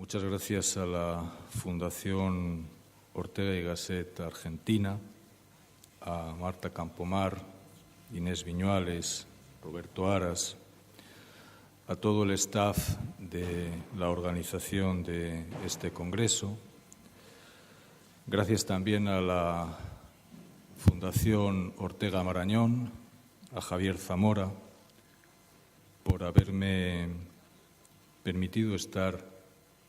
Muchas gracias a la Fundación Ortega y Gasset Argentina, a Marta Campomar, Inés Viñuales, Roberto Aras, a todo el staff de la organización de este congreso. Gracias también a la Fundación Ortega Marañón, a Javier Zamora, por haberme permitido estar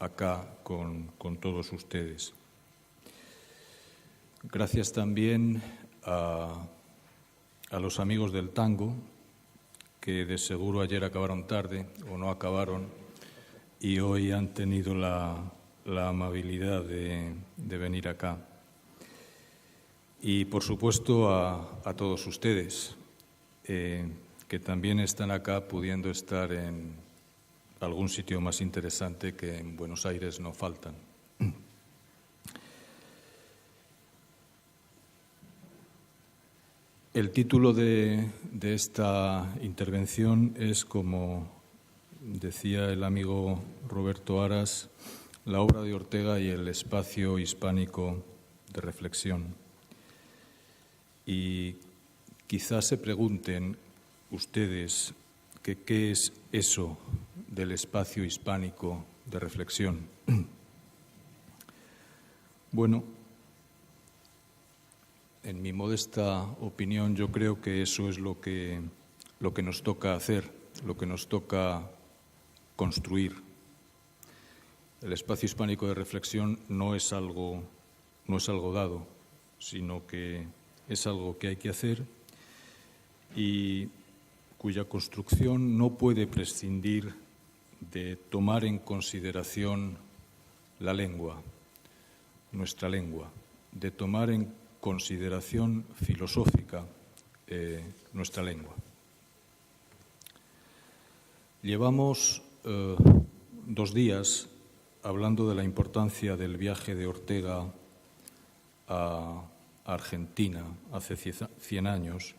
acá con todos ustedes. Gracias también a los amigos del tango, que de seguro ayer acabaron tarde o no acabaron y hoy han tenido la amabilidad de venir acá. Y, por supuesto, a todos ustedes, que también están acá pudiendo estar en algún sitio más interesante que en Buenos Aires no faltan. El título de esta intervención es, como decía el amigo Roberto Aras, la obra de Ortega y el espacio hispánico de reflexión. Y quizás se pregunten ustedes qué es eso del espacio hispánico de reflexión. Bueno, en mi modesta opinión, yo creo que eso es lo que nos toca hacer, lo que nos toca construir. El espacio hispánico de reflexión no es algo dado, sino que es algo que hay que hacer y cuya construcción no puede prescindir de tomar en consideración la lengua, nuestra lengua, de tomar en consideración filosófica nuestra lengua. Llevamos 2 días hablando de la importancia del viaje de Ortega a Argentina hace 100 años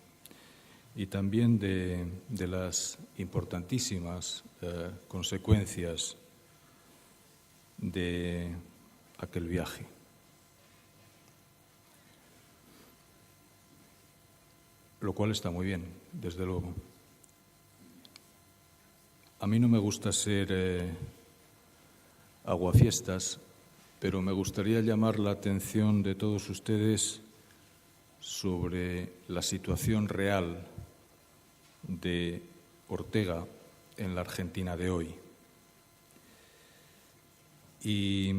y también de las importantísimas consecuencias de aquel viaje. Lo cual está muy bien, desde luego. A mí no me gusta ser aguafiestas, pero me gustaría llamar la atención de todos ustedes sobre la situación real de Ortega en la Argentina de hoy. Y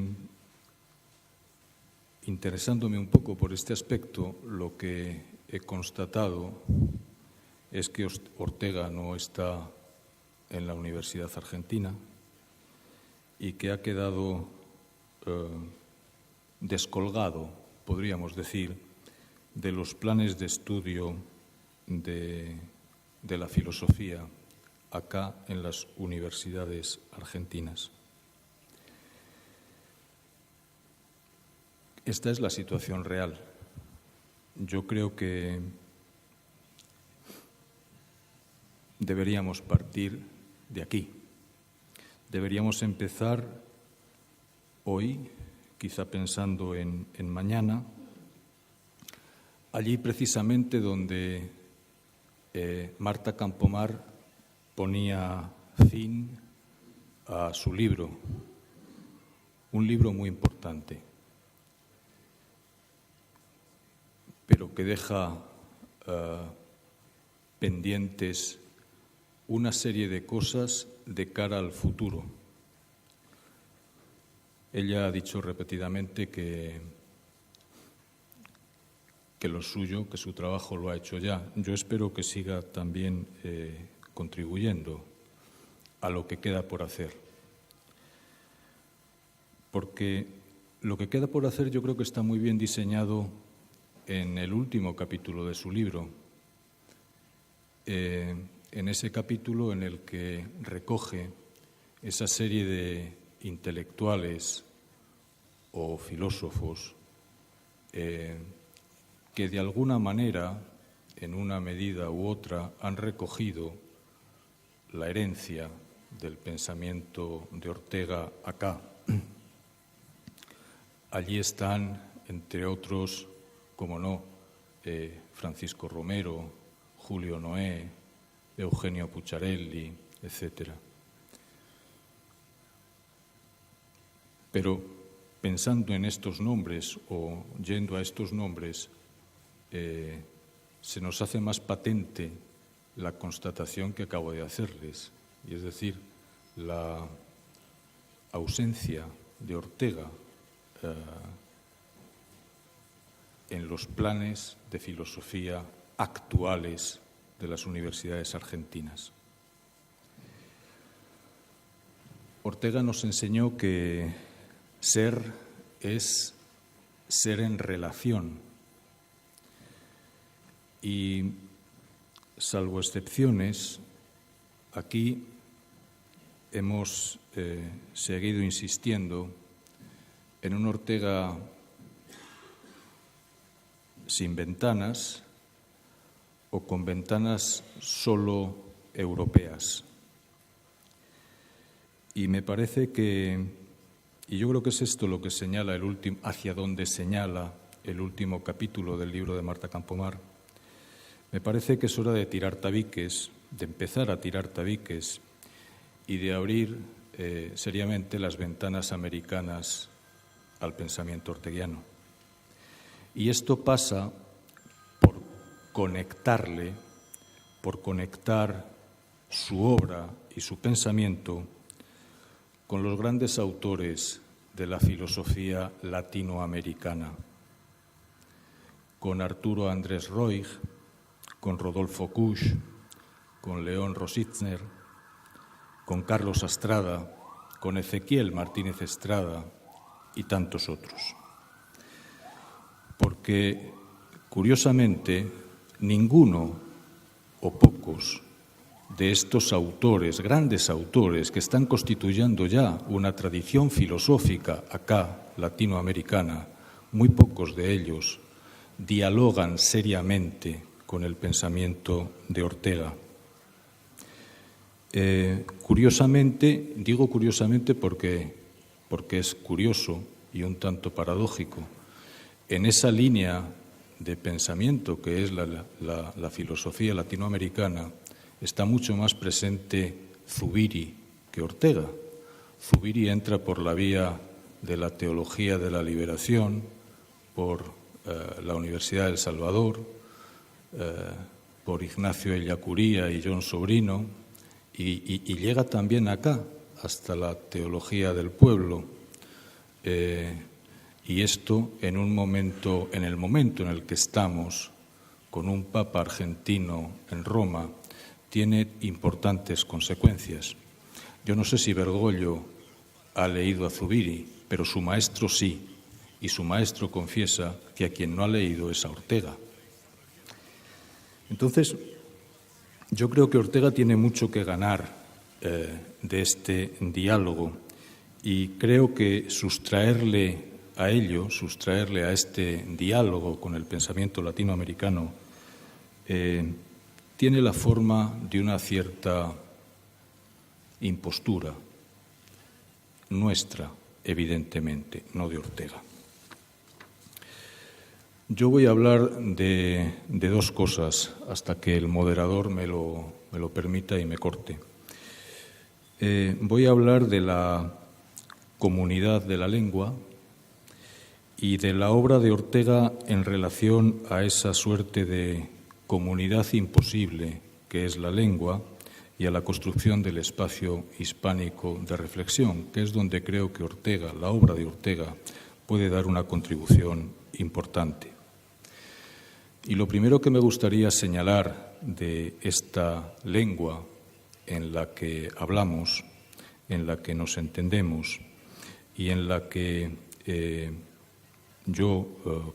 interesándome un poco por este aspecto, lo que he constatado es que Ortega no está en la Universidad Argentina y que ha quedado descolgado, podríamos decir, de los planes de estudio de la filosofía acá en las universidades argentinas. Esta es la situación real. Yo creo que deberíamos partir de aquí. Deberíamos empezar hoy, quizá pensando en mañana, allí precisamente donde Marta Campomar ponía fin a su libro, un libro muy importante, pero que deja pendientes una serie de cosas de cara al futuro. Ella ha dicho repetidamente que lo suyo, que su trabajo lo ha hecho ya. Yo espero que siga también contribuyendo a lo que queda por hacer. Porque lo que queda por hacer yo creo que está muy bien diseñado en el último capítulo de su libro. En ese capítulo en el que recoge esa serie de intelectuales o filósofos que de alguna manera, en una medida u otra, han recogido la herencia del pensamiento de Ortega acá. Allí están, entre otros, como no, Francisco Romero, Julio Noé, Eugenio Pucciarelli, etc. Pero pensando en estos nombres o yendo a estos nombres, se nos hace más patente la constatación que acabo de hacerles, y es decir, la ausencia de Ortega en los planes de filosofía actuales de las universidades argentinas. Ortega nos enseñó que ser es ser en relación y, salvo excepciones, aquí hemos seguido insistiendo en un Ortega sin ventanas o con ventanas solo europeas. Y me parece que, y yo creo que es esto lo que señala hacia donde señala el último capítulo del libro de Marta Campomar, me parece que es hora de tirar tabiques, de empezar a tirar tabiques y de abrir seriamente las ventanas americanas al pensamiento orteguiano. Y esto pasa por conectarle, por conectar su obra y su pensamiento con los grandes autores de la filosofía latinoamericana, con Arturo Andrés Roig, con Rodolfo Kusch, con León Rositzner, con Carlos Astrada, con Ezequiel Martínez Estrada y tantos otros. Porque, curiosamente, ninguno o pocos de estos autores, grandes autores, que están constituyendo ya una tradición filosófica acá, latinoamericana, muy pocos de ellos dialogan seriamente con el pensamiento de Ortega. Curiosamente, digo curiosamente porque es curioso y un tanto paradójico, en esa línea de pensamiento que es la filosofía latinoamericana está mucho más presente Zubiri que Ortega. Zubiri entra por la vía de la teología de la liberación, por la Universidad de El Salvador, por Ignacio Ellacuría y John Sobrino, y llega también acá, hasta la teología del pueblo. Y esto en el momento en el que estamos, con un Papa argentino en Roma, tiene importantes consecuencias. Yo no sé si Bergoglio ha leído a Zubiri, pero su maestro sí, y su maestro confiesa que a quien no ha leído es a Ortega. Entonces, yo creo que Ortega tiene mucho que ganar de este diálogo y creo que sustraerle a este diálogo con el pensamiento latinoamericano, tiene la forma de una cierta impostura nuestra, evidentemente, no de Ortega. Yo voy a hablar de dos cosas hasta que el moderador me lo permita y me corte. Voy a hablar de la comunidad de la lengua y de la obra de Ortega en relación a esa suerte de comunidad imposible que es la lengua y a la construcción del espacio hispánico de reflexión, que es donde creo que Ortega, la obra de Ortega, puede dar una contribución importante. Y lo primero que me gustaría señalar de esta lengua en la que hablamos, en la que nos entendemos y en la que yo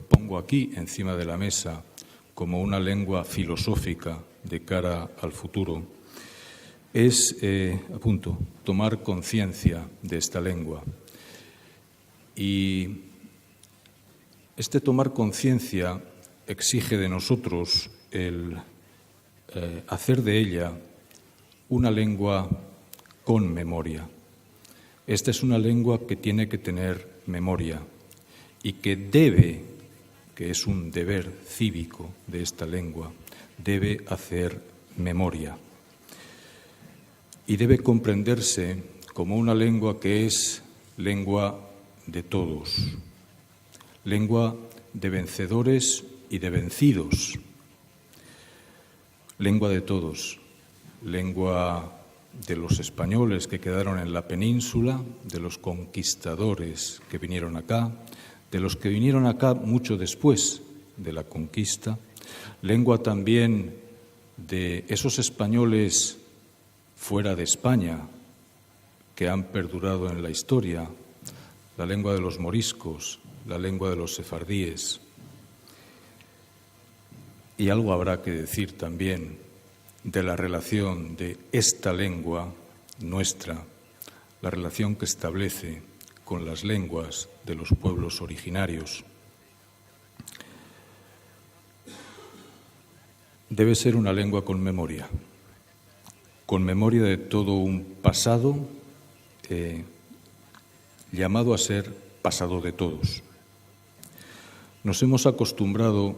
pongo aquí encima de la mesa como una lengua filosófica de cara al futuro, es, tomar conciencia de esta lengua. Y este tomar conciencia exige de nosotros el hacer de ella una lengua con memoria, Esta es una lengua que tiene que tener memoria y que debe, que es un deber cívico de esta lengua, debe hacer memoria. Y debe comprenderse como una lengua que es lengua de todos, lengua de vencedores y de vencidos, lengua de todos, lengua de los españoles que quedaron en la península, de los conquistadores que vinieron acá, de los que vinieron acá mucho después de la conquista, lengua también de esos españoles fuera de España que han perdurado en la historia, la lengua de los moriscos, la lengua de los sefardíes. Y algo habrá que decir también de la relación de esta lengua nuestra, la relación que establece con las lenguas de los pueblos originarios. Debe ser una lengua con memoria de todo un pasado llamado a ser pasado de todos. Nos hemos acostumbrado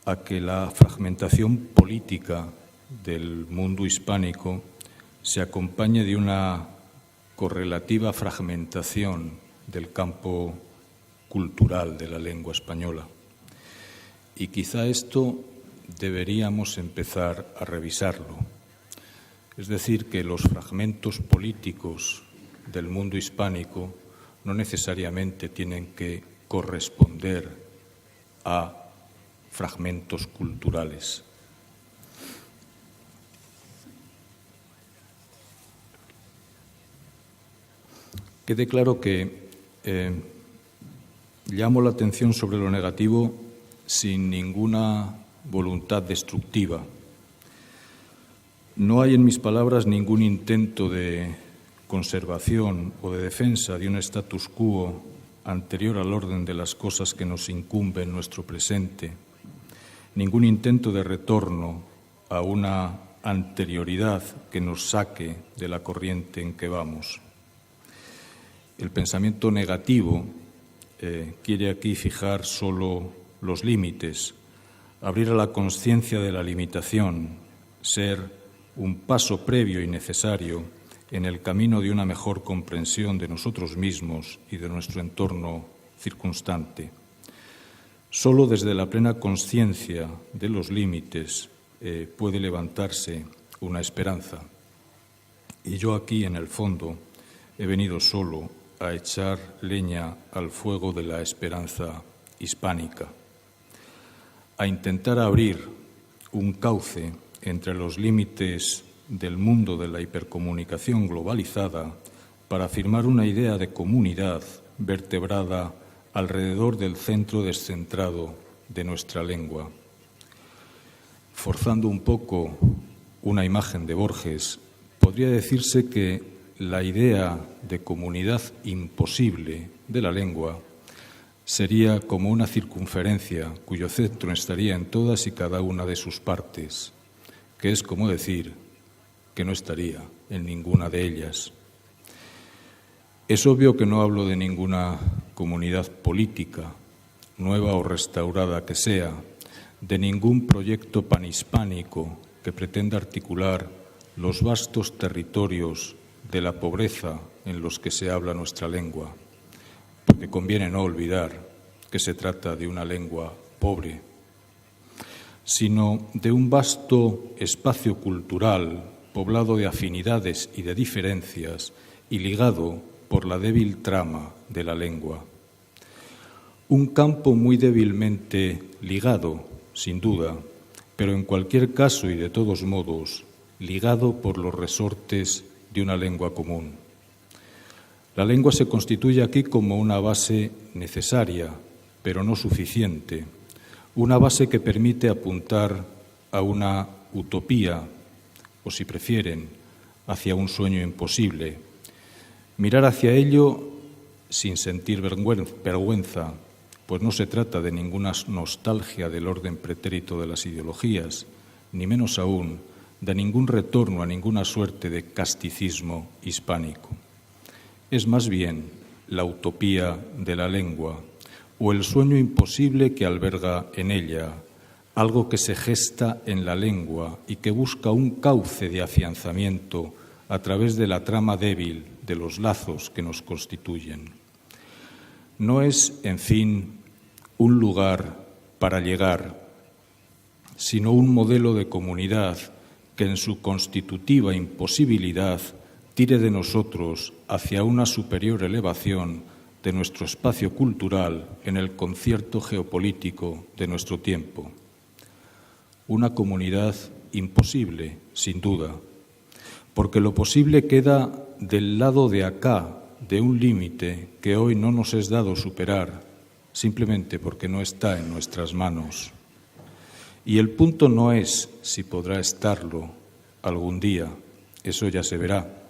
a que la fragmentación política del mundo hispánico se acompañe de una correlativa fragmentación del campo cultural de la lengua española. Y quizá esto deberíamos empezar a revisarlo. Es decir, que los fragmentos políticos del mundo hispánico no necesariamente tienen que corresponder a fragmentos culturales. Quede claro que llamo la atención sobre lo negativo sin ninguna voluntad destructiva. No hay en mis palabras ningún intento de conservación o de defensa de un status quo anterior al orden de las cosas que nos incumbe en nuestro presente, ningún intento de retorno a una anterioridad que nos saque de la corriente en que vamos. El pensamiento negativo quiere aquí fijar solo los límites, abrir a la conciencia de la limitación, ser un paso previo y necesario en el camino de una mejor comprensión de nosotros mismos y de nuestro entorno circunstante. Solo desde la plena conciencia de los límites puede levantarse una esperanza. Y yo aquí, en el fondo, he venido solo a echar leña al fuego de la esperanza hispánica, a intentar abrir un cauce entre los límites del mundo de la hipercomunicación globalizada para afirmar una idea de comunidad vertebrada alrededor del centro descentrado de nuestra lengua. Forzando un poco una imagen de Borges, podría decirse que la idea de comunidad imposible de la lengua sería como una circunferencia cuyo centro estaría en todas y cada una de sus partes, que es como decir que no estaría en ninguna de ellas. Es obvio que no hablo de ninguna comunidad política, nueva o restaurada que sea, de ningún proyecto panhispánico que pretenda articular los vastos territorios de la pobreza en los que se habla nuestra lengua, porque conviene no olvidar que se trata de una lengua pobre, sino de un vasto espacio cultural poblado de afinidades y de diferencias y ligado por la débil trama de la lengua. Un campo muy débilmente ligado, sin duda, pero en cualquier caso y de todos modos, ligado por los resortes de una lengua común. La lengua se constituye aquí como una base necesaria, pero no suficiente, una base que permite apuntar a una utopía, o si prefieren, hacia un sueño imposible. Mirar hacia ello sin sentir vergüenza, pues no se trata de ninguna nostalgia del orden pretérito de las ideologías, ni menos aún de ningún retorno a ninguna suerte de casticismo hispánico. Es más bien la utopía de la lengua o el sueño imposible que alberga en ella, algo que se gesta en la lengua y que busca un cauce de afianzamiento a través de la trama débil de los lazos que nos constituyen. No es, en fin, un lugar para llegar, sino un modelo de comunidad que en su constitutiva imposibilidad tire de nosotros hacia una superior elevación de nuestro espacio cultural en el concierto geopolítico de nuestro tiempo. Una comunidad imposible, sin duda, porque lo posible queda del lado de acá, de un límite que hoy no nos es dado superar, simplemente porque no está en nuestras manos. Y el punto no es si podrá estarlo algún día, eso ya se verá.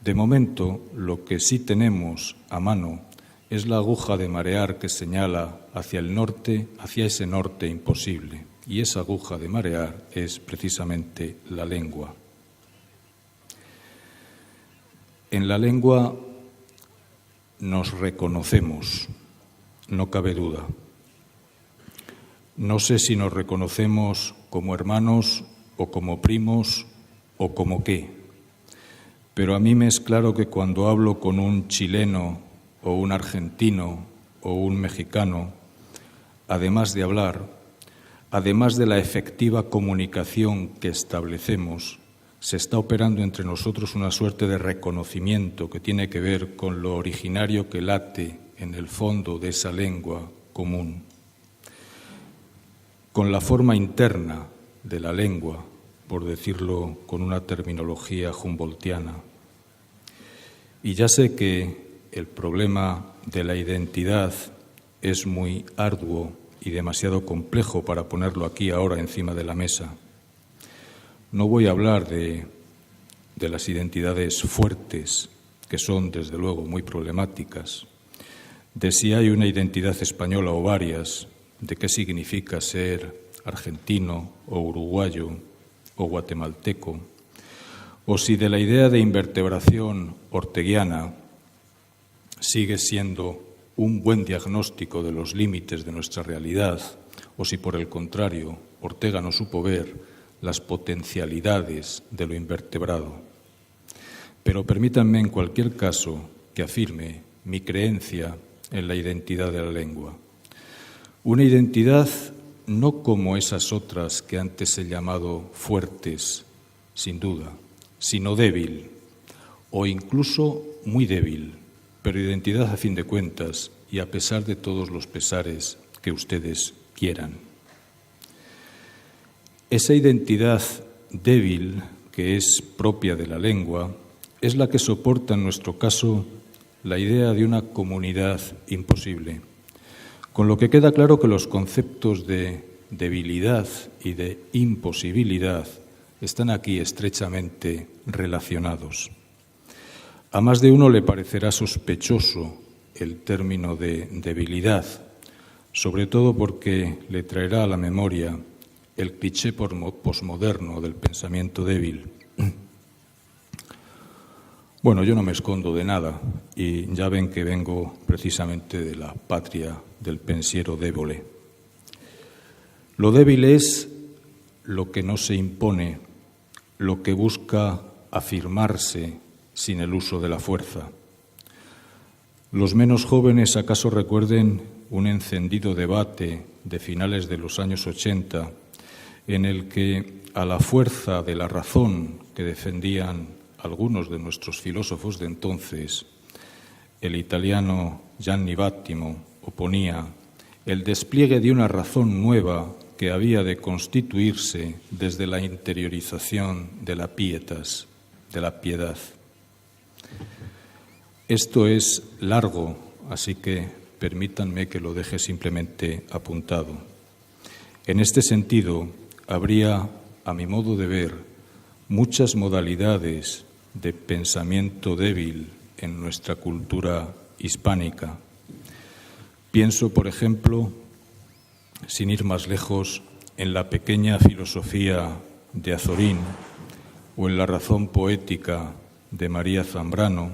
De momento, lo que sí tenemos a mano es la aguja de marear que señala hacia el norte, hacia ese norte imposible. Y esa aguja de marear es precisamente la lengua. En la lengua nos reconocemos, no cabe duda. No sé si nos reconocemos como hermanos o como primos o como qué, pero a mí me es claro que cuando hablo con un chileno o un argentino o un mexicano, además de hablar, además de la efectiva comunicación que establecemos, se está operando entre nosotros una suerte de reconocimiento que tiene que ver con lo originario que late en el fondo de esa lengua común, con la forma interna de la lengua, por decirlo con una terminología humboldtiana. Y ya sé que el problema de la identidad es muy arduo y demasiado complejo para ponerlo aquí ahora encima de la mesa. No voy a hablar de las identidades fuertes, que son desde luego muy problemáticas, de si hay una identidad española o varias, de qué significa ser argentino o uruguayo o guatemalteco, o si de la idea de invertebración orteguiana sigue siendo un buen diagnóstico de los límites de nuestra realidad, o si por el contrario Ortega no supo ver las potencialidades de lo invertebrado. Pero permítanme en cualquier caso que afirme mi creencia en la identidad de la lengua. Una identidad no como esas otras que antes he llamado fuertes, sin duda, sino débil, o incluso muy débil, pero identidad a fin de cuentas y a pesar de todos los pesares que ustedes quieran. Esa identidad débil que es propia de la lengua es la que soporta en nuestro caso la idea de una comunidad imposible, con lo que queda claro que los conceptos de debilidad y de imposibilidad están aquí estrechamente relacionados. A más de uno le parecerá sospechoso el término de debilidad, sobre todo porque le traerá a la memoria el cliché posmoderno del pensamiento débil. Bueno, yo no me escondo de nada y ya ven que vengo precisamente de la patria del pensiero débole. Lo débil es lo que no se impone, lo que busca afirmarse sin el uso de la fuerza. Los menos jóvenes acaso recuerden un encendido debate de finales de los años 80 en el que a la fuerza de la razón que defendían algunos de nuestros filósofos de entonces, el italiano Gianni Vattimo oponía el despliegue de una razón nueva que había de constituirse desde la interiorización de la pietas, de la piedad. Esto es largo, así que permítanme que lo deje simplemente apuntado. En este sentido, habría, a mi modo de ver, muchas modalidades de pensamiento débil en nuestra cultura hispánica. Pienso, por ejemplo, sin ir más lejos, en la pequeña filosofía de Azorín, o en la razón poética de María Zambrano,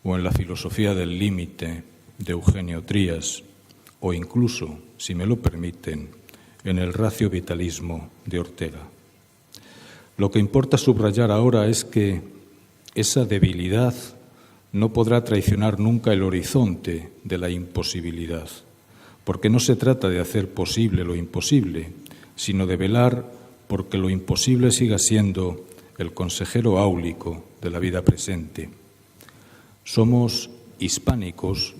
o en la filosofía del límite de Eugenio Trías, o incluso, si me lo permiten, en el ratio vitalismo de Ortega. Lo que importa subrayar ahora es que esa debilidad no podrá traicionar nunca el horizonte de la imposibilidad, porque no se trata de hacer posible lo imposible, sino de velar porque lo imposible siga siendo el consejero áulico de la vida presente. Somos hispánicos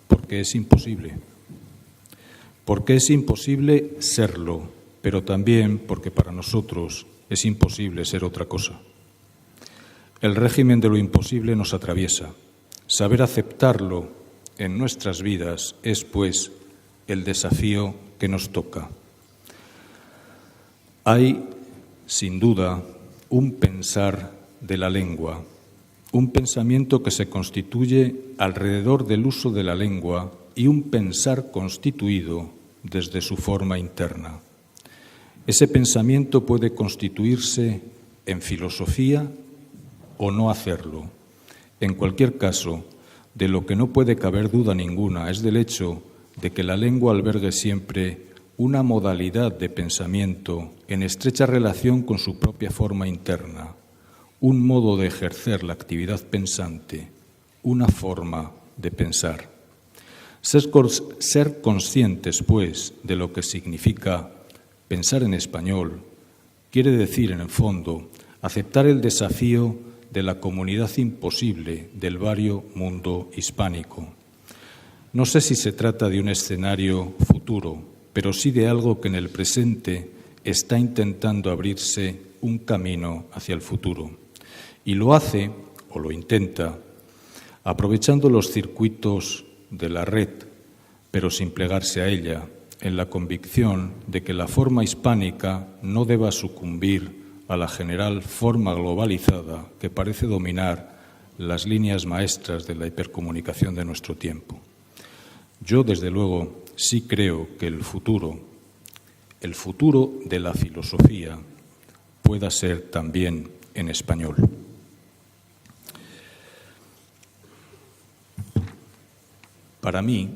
porque es imposible. Porque es imposible serlo, pero también porque para nosotros es imposible ser otra cosa. El régimen de lo imposible nos atraviesa. Saber aceptarlo en nuestras vidas es, pues, el desafío que nos toca. Hay, sin duda, un pensar de la lengua, un pensamiento que se constituye alrededor del uso de la lengua y un pensar constituido desde su forma interna. Ese pensamiento puede constituirse en filosofía o no hacerlo. En cualquier caso, de lo que no puede caber duda ninguna es del hecho de que la lengua albergue siempre una modalidad de pensamiento en estrecha relación con su propia forma interna, un modo de ejercer la actividad pensante, una forma de pensar. Ser conscientes, pues, de lo que significa pensar en español quiere decir, en el fondo, aceptar el desafío de la comunidad imposible del vario mundo hispánico. No sé si se trata de un escenario futuro, pero sí de algo que en el presente está intentando abrirse un camino hacia el futuro. Y lo hace, o lo intenta, aprovechando los circuitos de la red, pero sin plegarse a ella, en la convicción de que la forma hispánica no deba sucumbir a la general forma globalizada que parece dominar las líneas maestras de la hipercomunicación de nuestro tiempo. Yo, desde luego, sí creo que el futuro de la filosofía pueda ser también en español. Para mí,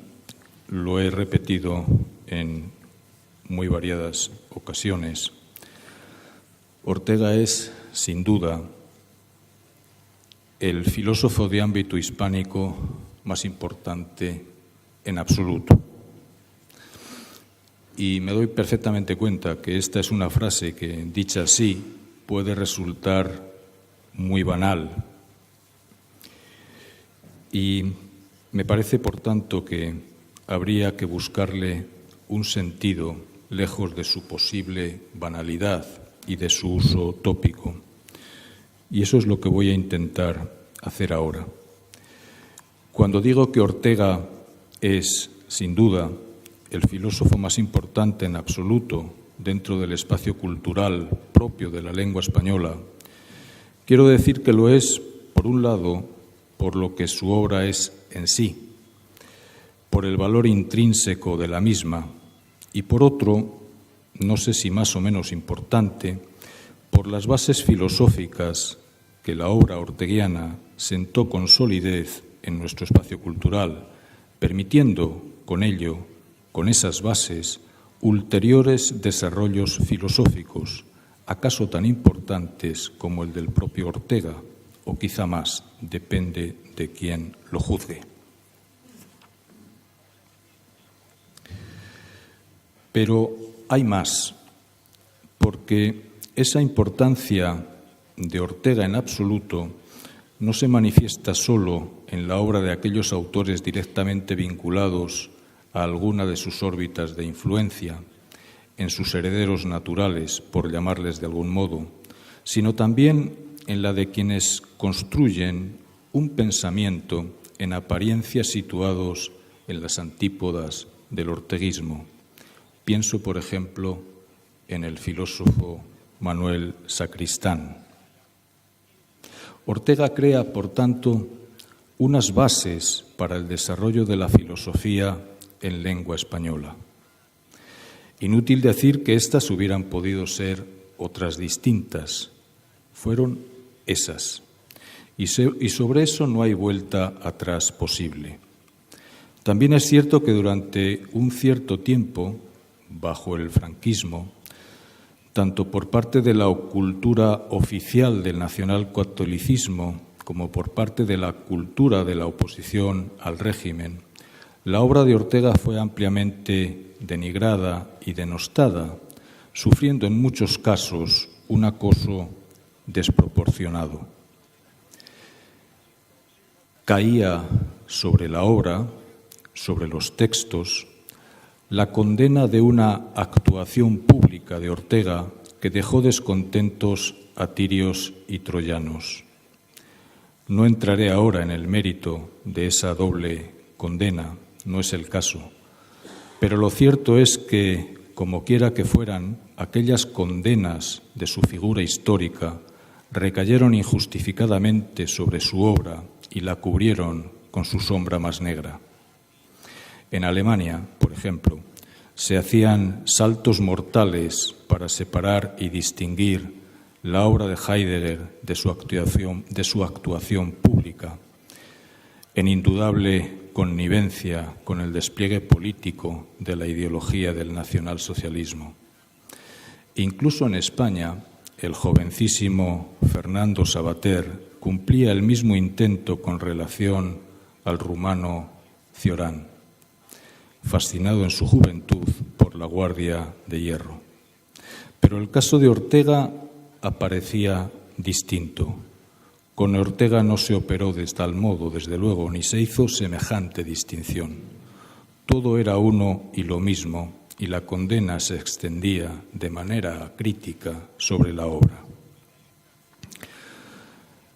lo he repetido en muy variadas ocasiones, Ortega es, sin duda, el filósofo de ámbito hispánico más importante en absoluto. Y me doy perfectamente cuenta que esta es una frase que, dicha así, puede resultar muy banal. Y me parece, por tanto, que habría que buscarle un sentido lejos de su posible banalidad y de su uso tópico. Y eso es lo que voy a intentar hacer ahora. Cuando digo que Ortega es, sin duda, el filósofo más importante en absoluto dentro del espacio cultural propio de la lengua española, quiero decir que lo es, por un lado, por lo que su obra es en sí, por el valor intrínseco de la misma, y por otro, no sé si más o menos importante, por las bases filosóficas que la obra orteguiana sentó con solidez en nuestro espacio cultural, permitiendo con ello, con esas bases, ulteriores desarrollos filosóficos, acaso tan importantes como el del propio Ortega, o quizá más, depende de quién lo juzgue. Pero hay más, porque esa importancia de Ortega en absoluto no se manifiesta solo en la obra de aquellos autores directamente vinculados a alguna de sus órbitas de influencia, en sus herederos naturales, por llamarles de algún modo, sino también en la de quienes construyen un pensamiento en apariencia situados en las antípodas del orteguismo. Pienso, por ejemplo, en el filósofo Manuel Sacristán. Ortega crea, por tanto, unas bases para el desarrollo de la filosofía en lengua española. Inútil decir que éstas hubieran podido ser otras distintas, fueron esas. Y sobre eso no hay vuelta atrás posible. También es cierto que durante un cierto tiempo, bajo el franquismo, tanto por parte de la cultura oficial del nacionalcatolicismo como por parte de la cultura de la oposición al régimen, la obra de Ortega fue ampliamente denigrada y denostada, sufriendo en muchos casos un acoso desproporcionado. Caía sobre la obra, sobre los textos, la condena de una actuación pública de Ortega que dejó descontentos a tirios y troyanos. No entraré ahora en el mérito de esa doble condena, no es el caso, pero lo cierto es que, como quiera que fueran, aquellas condenas de su figura histórica recayeron injustificadamente sobre su obra y la cubrieron con su sombra más negra. En Alemania, por ejemplo, se hacían saltos mortales para separar y distinguir la obra de Heidegger de su actuación pública, en indudable connivencia con el despliegue político de la ideología del nacionalsocialismo. Incluso en España, el jovencísimo Fernando Savater cumplía el mismo intento con relación al rumano Cioran, fascinado en su juventud por la Guardia de Hierro. Pero el caso de Ortega aparecía distinto. Con Ortega no se operó de tal modo, desde luego, ni se hizo semejante distinción. Todo era uno y lo mismo, y la condena se extendía de manera crítica sobre la obra.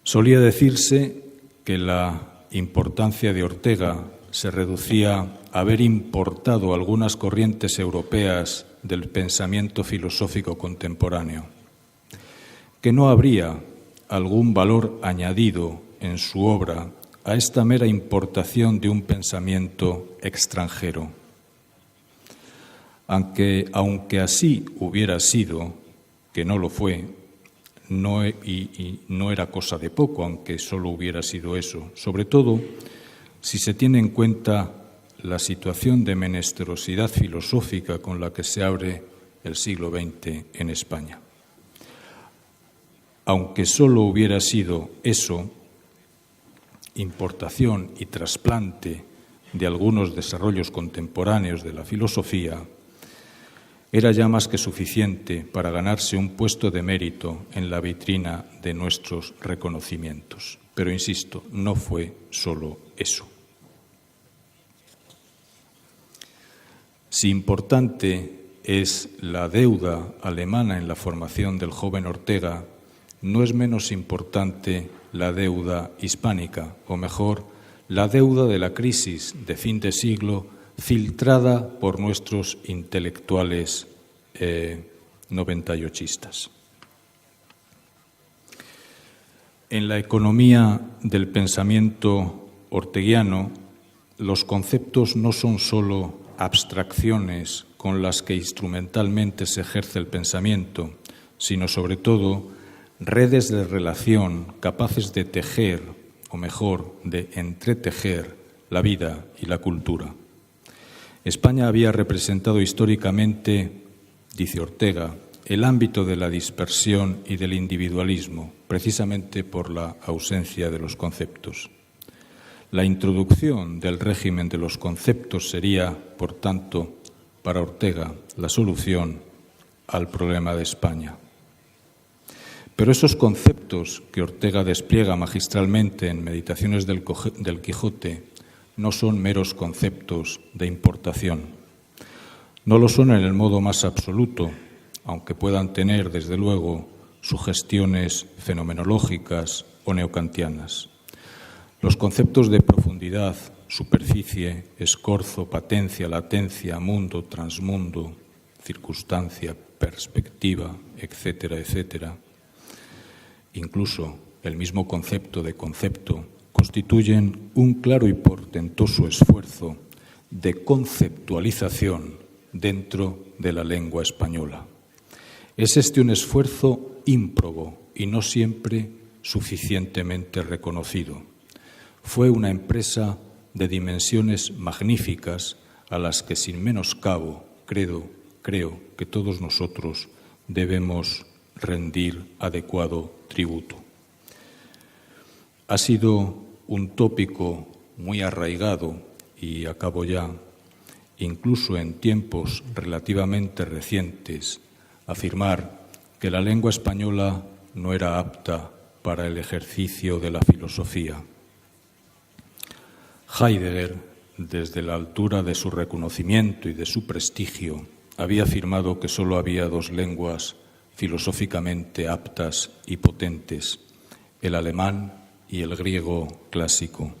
Solía decirse que la importancia de Ortega se reducía a haber importado algunas corrientes europeas del pensamiento filosófico contemporáneo, que no habría algún valor añadido en su obra a esta mera importación de un pensamiento extranjero. Aunque así hubiera sido, que no lo fue, y no era cosa de poco, aunque solo hubiera sido eso, sobre todo si se tiene en cuenta la situación de menesterosidad filosófica con la que se abre el siglo XX en España. Aunque solo hubiera sido eso, importación y trasplante de algunos desarrollos contemporáneos de la filosofía, era ya más que suficiente para ganarse un puesto de mérito en la vitrina de nuestros reconocimientos. Pero, insisto, no fue solo eso. Si importante es la deuda alemana en la formación del joven Ortega, no es menos importante la deuda hispánica, o mejor, la deuda de la crisis de fin de siglo filtrada por nuestros intelectuales noventayochistas. En la economía del pensamiento orteguiano, los conceptos no son sólo abstracciones con las que instrumentalmente se ejerce el pensamiento, sino sobre todo redes de relación capaces de tejer, o mejor, de entretejer la vida y la cultura. España había representado históricamente, dice Ortega, el ámbito de la dispersión y del individualismo, precisamente por la ausencia de los conceptos. La introducción del régimen de los conceptos sería, por tanto, para Ortega, la solución al problema de España. Pero esos conceptos que Ortega despliega magistralmente en Meditaciones del Quijote no son meros conceptos de importación. No lo son en el modo más absoluto, aunque puedan tener, desde luego, sugestiones fenomenológicas o neocantianas. Los conceptos de profundidad, superficie, escorzo, patencia, latencia, mundo, transmundo, circunstancia, perspectiva, etcétera, etcétera, incluso el mismo concepto de concepto, constituyen un claro y portentoso esfuerzo de conceptualización dentro de la lengua española. Es este un esfuerzo ímprobo y no siempre suficientemente reconocido. Fue una empresa de dimensiones magníficas a las que sin menoscabo creo que todos nosotros debemos rendir adecuado tributo. Ha sido un tópico muy arraigado, y acabo ya, incluso en tiempos relativamente recientes, afirmar que la lengua española no era apta para el ejercicio de la filosofía. Heidegger, desde la altura de su reconocimiento y de su prestigio, había afirmado que solo había dos lenguas filosóficamente aptas y potentes, el alemán y el griego clásico.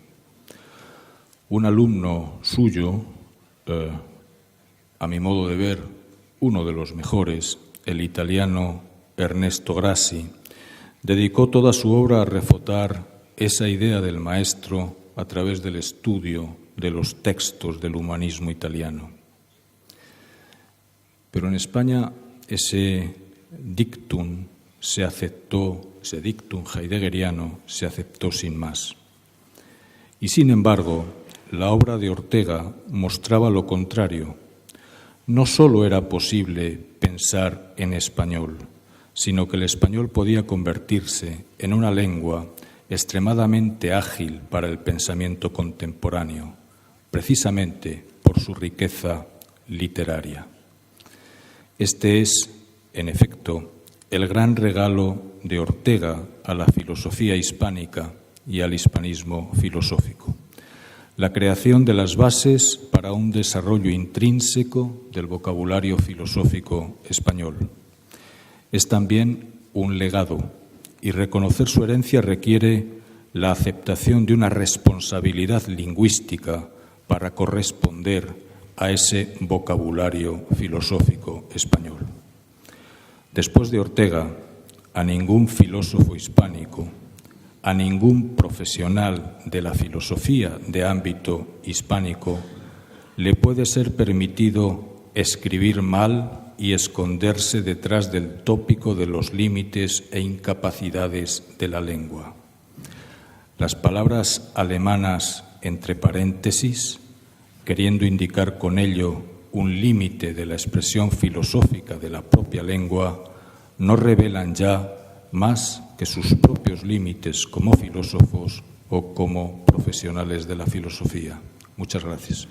Un alumno suyo, a mi modo de ver, uno de los mejores, el italiano Ernesto Grassi, dedicó toda su obra a refutar esa idea del maestro a través del estudio de los textos del humanismo italiano. Pero en España ese dictum heideggeriano se aceptó sin más. Y sin embargo, la obra de Ortega mostraba lo contrario. No solo era posible pensar en español, sino que el español podía convertirse en una lengua extremadamente ágil para el pensamiento contemporáneo, precisamente por su riqueza literaria. Este es, en efecto, el gran regalo de Ortega a la filosofía hispánica y al hispanismo filosófico: la creación de las bases para un desarrollo intrínseco del vocabulario filosófico español. Es también un legado, y reconocer su herencia requiere la aceptación de una responsabilidad lingüística para corresponder a ese vocabulario filosófico español. Después de Ortega, a ningún filósofo hispánico, a ningún profesional de la filosofía de ámbito hispánico le puede ser permitido escribir mal y esconderse detrás del tópico de los límites e incapacidades de la lengua. Las palabras alemanas entre paréntesis, queriendo indicar con ello un límite de la expresión filosófica de la propia lengua, no revelan ya más que sus propios límites como filósofos o como profesionales de la filosofía. Muchas gracias.